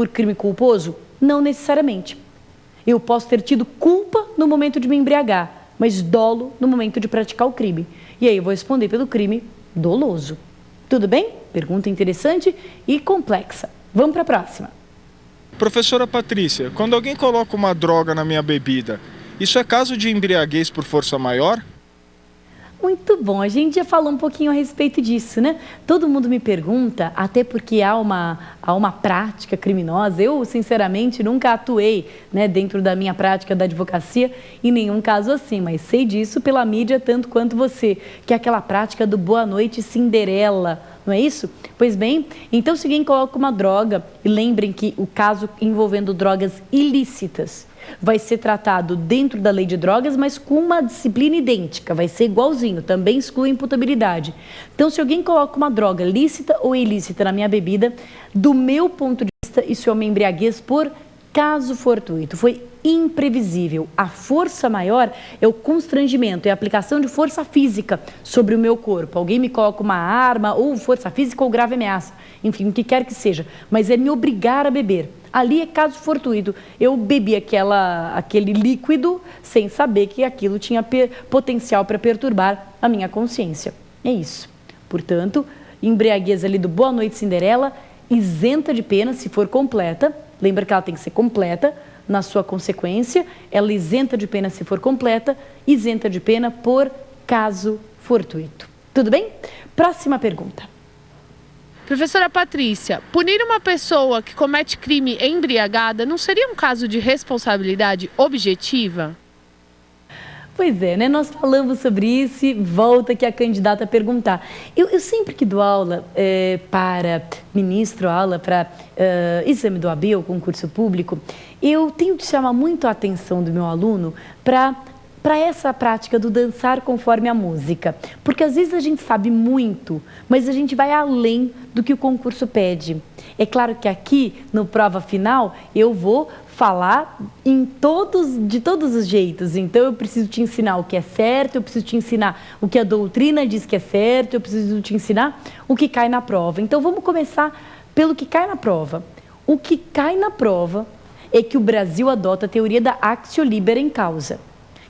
por crime culposo? Não necessariamente. Eu posso ter tido culpa no momento de me embriagar, mas dolo no momento de praticar o crime. E aí eu vou responder pelo crime doloso. Tudo bem? Pergunta interessante e complexa. Vamos para a próxima. Professora Patrícia, quando alguém coloca uma droga na minha bebida, isso é caso de embriaguez por força maior? Muito bom, a gente já falou um pouquinho a respeito disso, né? Todo mundo me pergunta, até porque há uma prática criminosa. Eu, sinceramente, nunca atuei, né, dentro da minha prática da advocacia em nenhum caso assim, mas sei disso pela mídia tanto quanto você, que é aquela prática do Boa Noite Cinderela, não é isso? Pois bem, então se alguém coloca uma droga, e lembrem que o caso envolvendo drogas ilícitas vai ser tratado dentro da lei de drogas, mas com uma disciplina idêntica, vai ser igualzinho, também exclui imputabilidade. Então, se alguém coloca uma droga lícita ou ilícita na minha bebida, do meu ponto de vista, isso é uma embriaguez por caso fortuito, foi imprevisível. A força maior é o constrangimento, é a aplicação de força física sobre o meu corpo. Alguém me coloca uma arma, ou força física ou grave ameaça, enfim, o que quer que seja, mas é me obrigar a beber. Ali é caso fortuito. Eu bebi aquele líquido sem saber que aquilo tinha potencial para perturbar a minha consciência. É isso. Portanto, embriaguez ali do Boa Noite Cinderela, isenta de pena se for completa. Lembra que ela tem que ser completa na sua consequência. Ela isenta de pena se for completa, isenta de pena por caso fortuito. Tudo bem? Próxima pergunta. Professora Patrícia, punir uma pessoa que comete crime embriagada não seria um caso de responsabilidade objetiva? Pois é, né? Nós falamos sobre isso e volta aqui a candidata a perguntar. Eu sempre que dou aula para ministro, aula para exame do OAB, ou concurso público, eu tenho que chamar muito a atenção do meu aluno para essa prática do dançar conforme a música. Porque às vezes a gente sabe muito, mas a gente vai além do que o concurso pede. É claro que aqui, no prova final, eu vou falar de todos os jeitos. Então, eu preciso te ensinar o que é certo, eu preciso te ensinar o que a doutrina diz que é certo, eu preciso te ensinar o que cai na prova. Então, vamos começar pelo que cai na prova. O que cai na prova é que o Brasil adota a teoria da actio libera in causa.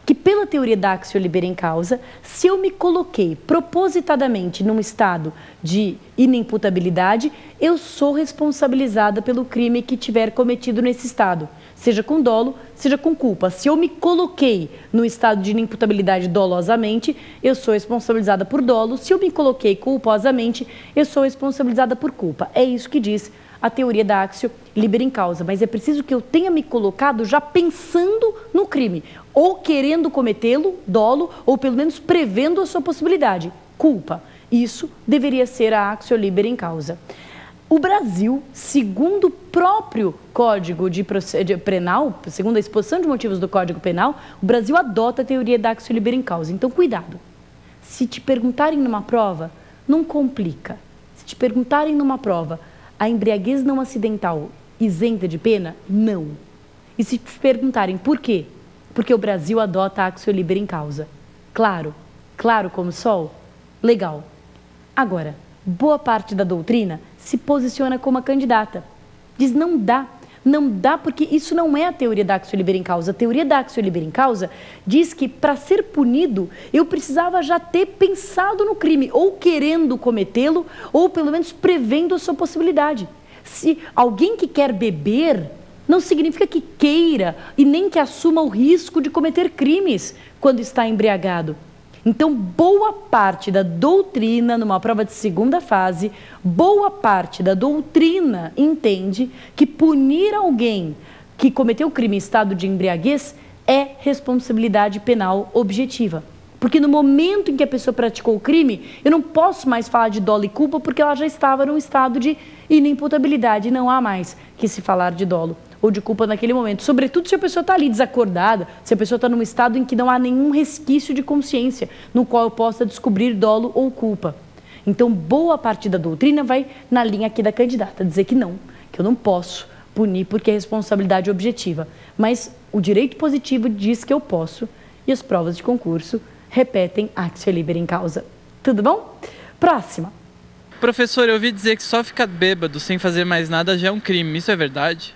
Que pela teoria da actio libera in causa, se eu me coloquei propositadamente num estado de inimputabilidade, eu sou responsabilizada pelo crime que tiver cometido nesse estado, seja com dolo, seja com culpa. Se eu me coloquei no estado de inimputabilidade dolosamente, eu sou responsabilizada por dolo. Se eu me coloquei culposamente, eu sou responsabilizada por culpa. É isso que diz a teoria da actio libera in causa, mas é preciso que eu tenha me colocado já pensando no crime, ou querendo cometê-lo, dolo, ou pelo menos prevendo a sua possibilidade, culpa. Isso deveria ser a actio libera in causa. O Brasil, segundo o próprio Código de Penal, segundo a exposição de motivos do Código Penal, o Brasil adota a teoria da actio libera in causa. Então, cuidado. Se te perguntarem numa prova, não complica. Se te perguntarem numa prova, a embriaguez não acidental isenta de pena? Não. E se te perguntarem por quê? Porque o Brasil adota a actio libera in causa. Claro, claro como o sol? Legal. Agora, boa parte da doutrina se posiciona como a candidata. Diz não dá. Não dá porque isso não é a teoria da actio libera in causa. A teoria da actio libera in causa diz que para ser punido eu precisava já ter pensado no crime, ou querendo cometê-lo, ou pelo menos prevendo a sua possibilidade. Se alguém que quer beber, não significa que queira e nem que assuma o risco de cometer crimes quando está embriagado. Então, boa parte da doutrina, numa prova de segunda fase, boa parte da doutrina entende que punir alguém que cometeu o crime em estado de embriaguez é responsabilidade penal objetiva. Porque no momento em que a pessoa praticou o crime, eu não posso mais falar de dolo e culpa porque ela já estava num estado de inimputabilidade. Não há mais que se falar de dolo ou de culpa naquele momento, sobretudo se a pessoa está ali desacordada, se a pessoa está num estado em que não há nenhum resquício de consciência, no qual eu possa descobrir dolo ou culpa. Então, boa parte da doutrina vai na linha aqui da candidata, dizer que eu não posso punir porque é responsabilidade objetiva, mas o direito positivo diz que eu posso, e as provas de concurso repetem actio libera in causa. Tudo bom? Próxima. Professor, eu ouvi dizer que só ficar bêbado sem fazer mais nada já é um crime. Isso é verdade?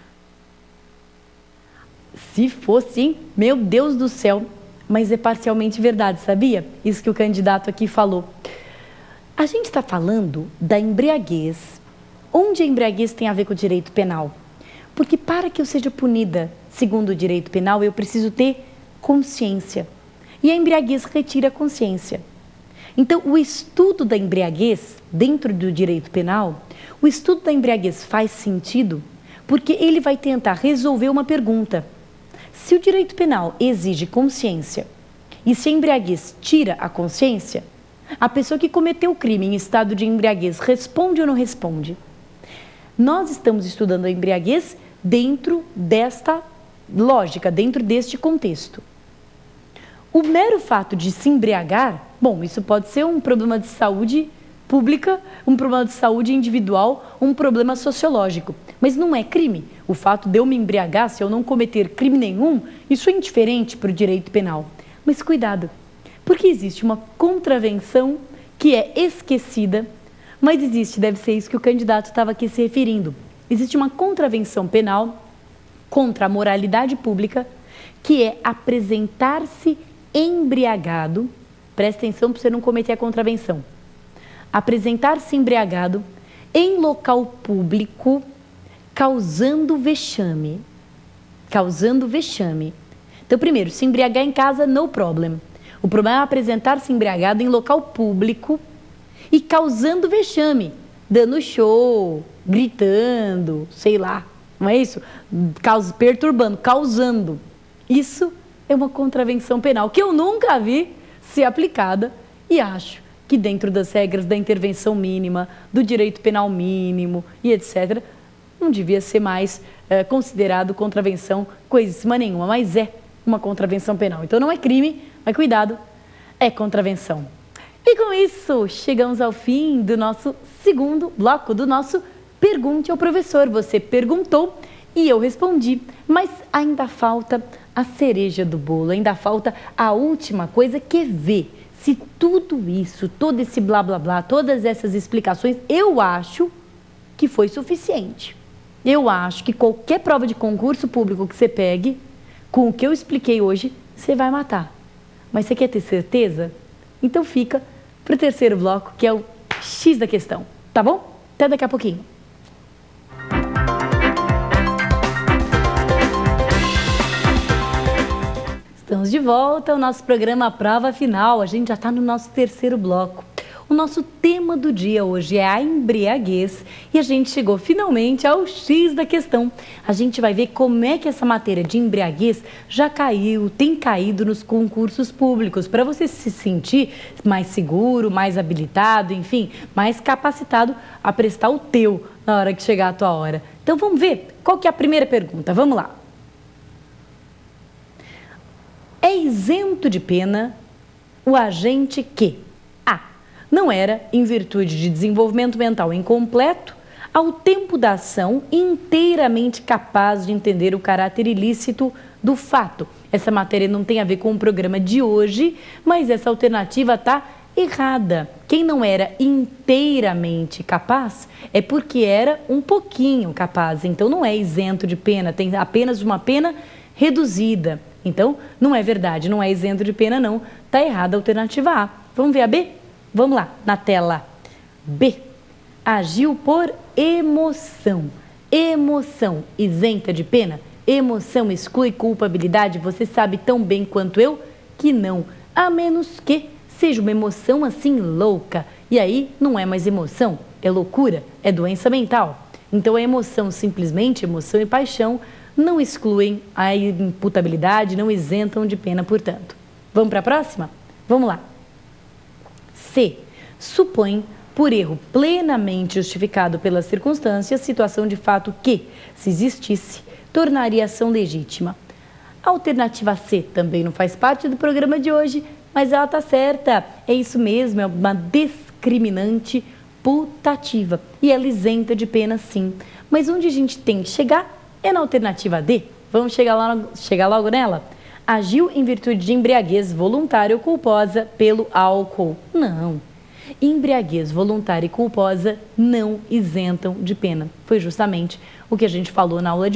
Se fosse, hein? Meu Deus do céu. Mas é parcialmente verdade, sabia? Isso que o candidato aqui falou. A gente está falando da embriaguez. Onde a embriaguez tem a ver com o direito penal? Porque para que eu seja punida segundo o direito penal, eu preciso ter consciência. E a embriaguez retira a consciência. Então, o estudo da embriaguez, dentro do direito penal, o estudo da embriaguez faz sentido porque ele vai tentar resolver uma pergunta. Se o direito penal exige consciência e se a embriaguez tira a consciência, a pessoa que cometeu o crime em estado de embriaguez responde ou não responde? Nós estamos estudando a embriaguez dentro desta lógica, dentro deste contexto. O mero fato de se embriagar, bom, isso pode ser um problema de saúde pública, um problema de saúde individual, um problema sociológico, mas não é crime. O fato de eu me embriagar, se eu não cometer crime nenhum, isso é indiferente para o direito penal. Mas cuidado, porque existe uma contravenção que é esquecida, mas existe, deve ser isso que o candidato estava aqui se referindo. Existe uma contravenção penal contra a moralidade pública, que é apresentar-se embriagado, presta atenção para você não cometer a contravenção, apresentar-se embriagado em local público, causando vexame. Causando vexame. Então, primeiro, se embriagar em casa, no problem. O problema é apresentar-se embriagado em local público e causando vexame, dando show, gritando, sei lá, não é isso? Perturbando, causando. Isso é uma contravenção penal que eu nunca vi ser aplicada e acho que dentro das regras da intervenção mínima, do direito penal mínimo e etc., não devia ser mais considerado contravenção coisíssima nenhuma, mas é uma contravenção penal. Então não é crime, mas cuidado, é contravenção. E com isso, chegamos ao fim do nosso segundo bloco, do nosso Pergunte ao Professor. Você perguntou e eu respondi, mas ainda falta a cereja do bolo, ainda falta a última coisa, que é ver se tudo isso, todo esse blá blá blá, todas essas explicações, eu acho que foi suficiente. Eu acho que qualquer prova de concurso público que você pegue, com o que eu expliquei hoje, você vai matar. Mas você quer ter certeza? Então fica para o terceiro bloco, que é o X da questão, tá bom? Até daqui a pouquinho. Estamos de volta ao nosso programa Prova Final. A gente já está no nosso terceiro bloco. O nosso tema do dia hoje é a embriaguez e a gente chegou finalmente ao X da questão. A gente vai ver como é que essa matéria de embriaguez já caiu, tem caído nos concursos públicos, para você se sentir mais seguro, mais habilitado, enfim, mais capacitado a prestar o teu na hora que chegar a tua hora. Então vamos ver qual que é a primeira pergunta. Vamos lá. É isento de pena o agente que A. Não era, em virtude de desenvolvimento mental incompleto, ao tempo da ação, inteiramente capaz de entender o caráter ilícito do fato. Essa matéria não tem a ver com o programa de hoje, mas essa alternativa está errada. Quem não era inteiramente capaz é porque era um pouquinho capaz. Então não é isento de pena, tem apenas uma pena reduzida. Então, não é verdade, não é isento de pena não, está errada a alternativa A. Vamos ver a B? Vamos lá, na tela. B. Agiu por emoção. Emoção isenta de pena? Emoção exclui culpabilidade? Você sabe tão bem quanto eu que não, a menos que seja uma emoção assim louca. E aí não é mais emoção, é loucura, é doença mental. Então a emoção, simplesmente emoção e paixão, não excluem a imputabilidade, não isentam de pena, portanto. Vamos para a próxima? Vamos lá. C. Supõe, por erro plenamente justificado pelas circunstâncias, situação de fato que, se existisse, tornaria a ação legítima. A alternativa C também não faz parte do programa de hoje, mas ela está certa. É isso mesmo, é uma discriminante putativa. E ela isenta de pena, sim. Mas onde a gente tem que chegar é na alternativa D. Vamos chegar logo nela? Agiu em virtude de embriaguez voluntária ou culposa pelo álcool. Não. embriaguez voluntária e culposa não isentam de pena. Foi justamente o que a gente falou na aula de